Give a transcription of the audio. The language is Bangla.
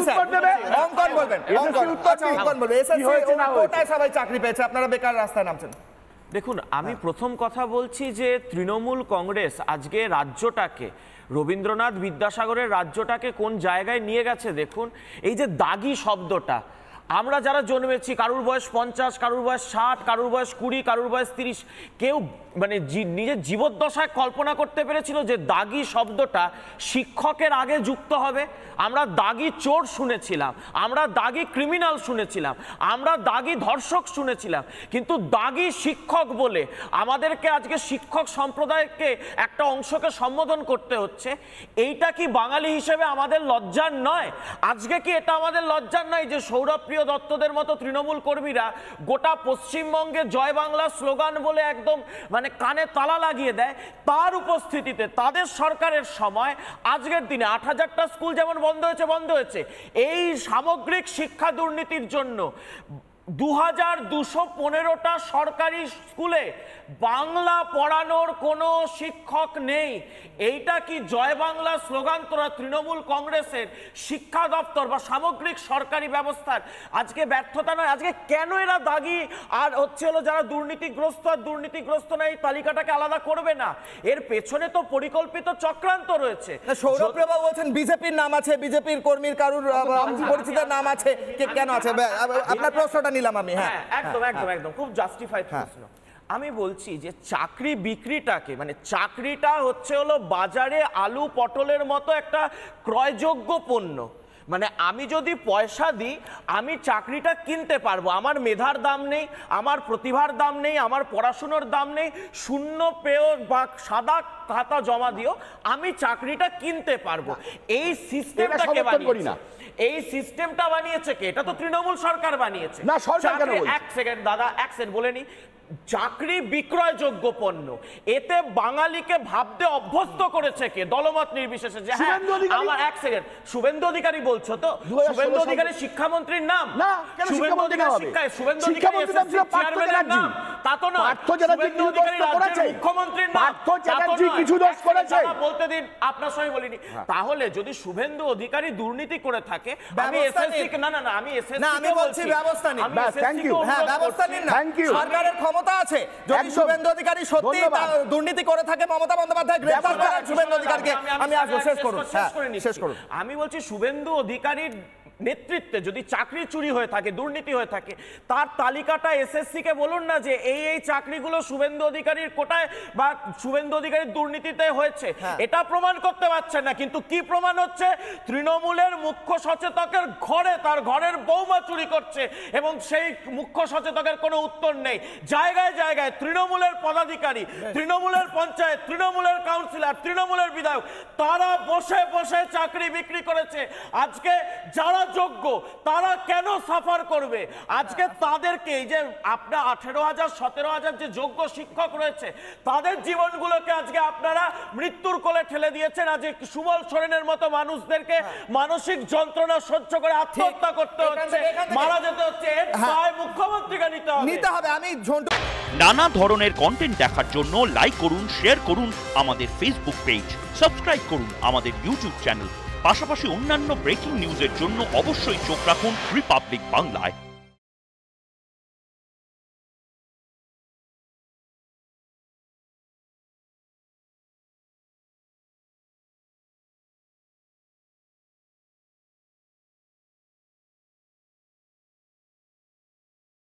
উত্তর দেবে, অঙ্কন বলবেন, অঙ্কন বলবেন। এসএসসি কোটায় সবাই চাকরি পেয়েছে, আপনারা বেকার রাস্তায় নামছেন। দেখুন, আমি প্রথম কথা বলছি যে তৃণমূল কংগ্রেস আজকে রাজ্যটাকে, রবীন্দ্রনাথ বিদ্যাসাগরের রাজ্যটাকে কোন জায়গায় নিয়ে গেছে দেখুন। এই যে দাগি শব্দটা, আমরা যারা জন্মেছি, কারুর বয়স 50, কারুর বয়স 60, কারুর বয়স 20, কারুর বয়স 30, কেউ মানে নিজের জীবদ্দশায় কল্পনা করতে পেরেছিল যে দাগি শব্দটা শিক্ষকের আগে যুক্ত হবে? আমরা দাগি চোর শুনেছিলাম, আমরা দাগি ক্রিমিনাল শুনেছিলাম, আমরা দাগি ধর্ষক শুনেছিলাম, কিন্তু দাগি শিক্ষক বলে আমাদেরকে আজকে শিক্ষক সম্প্রদায়কে একটা অংশকে সম্বোধন করতে হচ্ছে। এইটা কি বাঙালি হিসেবে আমাদের লজ্জার নয়? আজকে কি এটা আমাদের লজ্জার নয় যে সৌরভপ্রিয় দত্তদের মতো তৃণমূল কর্মীরা গোটা পশ্চিমবঙ্গে জয় বাংলা স্লোগান বলে একদম মানে কানে তালা লাগিয়ে দেয়, তার উপস্থিতিতে তাদের সরকারের সময় আজকের দিনে 8000টা স্কুল যেমন বন্ধ হয়েছে, এই সামগ্রিক শিক্ষা দুর্নীতির জন্য 2215টা সরকারি স্কুলে বাংলা পড়ানোর কোনো শিক্ষক নেই। এইটা কি জয় বাংলা স্লোগান তোরা তৃণমূল কংগ্রেসের শিক্ষা দপ্তর বা সামগ্রিক সরকারি ব্যবস্থার আজকে ব্যর্থতা নয়? আজকে কেন এরা দাগি আর হচ্ছে হলো যারা দুর্নীতিগ্রস্ত আর দুর্নীতিগ্রস্ত না, এই তালিকাটাকে আলাদা করবে না? এর পেছনে তো পরিকল্পিত চক্রান্ত রয়েছে। সৌরভপ্রভা বলছেন বিজেপির নাম আছে, বিজেপির কর্মীর কারুর পরিচিতের নাম আছে, কেন আছে? আপনার প্রশ্নটা নিলাম আমি। হ্যাঁ, একদম খুব জাস্টিফাইড প্রশ্ন। আমি বলছি যে চাকরি বিক্রিটাকে, মানে চাকরিটা হচ্ছে হলো বাজারে আলু পটলের মতো একটা ক্রয়যোগ্য পণ্য। মানে আমি যদি পয়সা দিই আমি চাকরিটা কিনতে পারবো, আমার মেধার দাম নেই, আমার প্রতিভার দাম নেই, আমার পড়াশুনোর দাম নেই, শূন্য পেও বা সাদা খাতা জমা দিও, আমি চাকরিটা কিনতে পারবো। এই সিস্টেমটাকে এই সিস্টেমটা বানিয়েছে কে? এটা তো তৃণমূল সরকার বানিয়েছে। না, সরকার কেন বলছে? এক সেকেন্ড দাদা, এক সেকেন্ড বলে নি। চাকরি বিক্রয়যোগ্য পণ্য, এতে বাঙালিকে ভাবতে অভ্যস্ত করেছে কে? দলমত নির্বিশেষে। যে হ্যাঁ, আমার এক সেকেন্ড, শুভেন্দু অধিকারী বলছো তো? শুভেন্দু অধিকারী শিক্ষামন্ত্রীর নাম? শুভেন্দু অধিকারী চেয়ারম্যানের নাম? তা তো নয়। শুভেন্দু অধিকারী রাজ্যের মুখ্যমন্ত্রীর নাম? বলতে দিন, আপনার সঙ্গে বলিনি। তাহলে যদি শুভেন্দু অধিকারী দুর্নীতি করে থাকে, আমি এসএসসি আমি বলছি ব্যবস্থা নিন। ব্যবস্থা নিন না, সরকারের ক্ষমতা আছে। যদি শুভেন্দু অধিকারী সত্যি দুর্নীতি করে থাকে, মমতা বন্দ্যোপাধ্যায় গ্রেফতার করেন শুভেন্দু অধিকারীকে। আমি আসবো, শেষ করুন। আমি বলছি শুভেন্দু অধিকারীর নেতৃত্বে যদি চাকরি চুরি হয়ে থাকে, দুর্নীতি হয়ে থাকে, তার তালিকাটা এসএসসি কে বলুন না যে এই চাকরিগুলো শুভেন্দু অধিকারীর কোটায় বা শুভেন্দু অধিকারীর দুর্নীতিতে হয়েছে। এটা প্রমাণ করতে পারছেন না, কিন্তু কি প্রমাণ হচ্ছে? তৃণমূলের মুখ্য সচেতকের ঘরে তার ঘরের বৌমা চুরি করছে এবং সেই মুখ্য সচেতকের কোনো উত্তর নেই। জায়গায় জায়গায় তৃণমূলের পদাধিকারী, তৃণমূলের পঞ্চায়েত, তৃণমূলের কাউন্সিলর, তৃণমূলের বিধায়ক, তারা বসে বসে চাকরি বিক্রি করেছে। আজকে যারা যোগ্য তারা কেন সাফার করবে? আজকে তাদেরকে, এই যে আপনার 18,000 17,000 যে যোগ্য শিক্ষক রয়েছে, তাদের জীবনগুলোকে আজকে আপনারা মৃত্যুর কোলে ঠেলে দিয়েছেন। আজকে সুবল সোরেনের মতো মানুষদেরকে মানসিক যন্ত্রণা সহ্য করে আত্মহত্যা করতে হচ্ছে, মারা যেতে হচ্ছে। এর দায় মুখ্যমন্ত্রীকে নিতে হবে। আমি নানা ধরনের কন্টেন্ট দেখার জন্য লাইক করুন, শেয়ার করুন আমাদের ফেসবুক পেজ, সাবস্ক্রাইব করুন আমাদের ইউটিউব চ্যানেল। পাশাপাশি অন্যান্য ব্রেকিং নিউজের জন্য অবশ্যই চোখ রাখুন রিপাবলিক বাংলায়।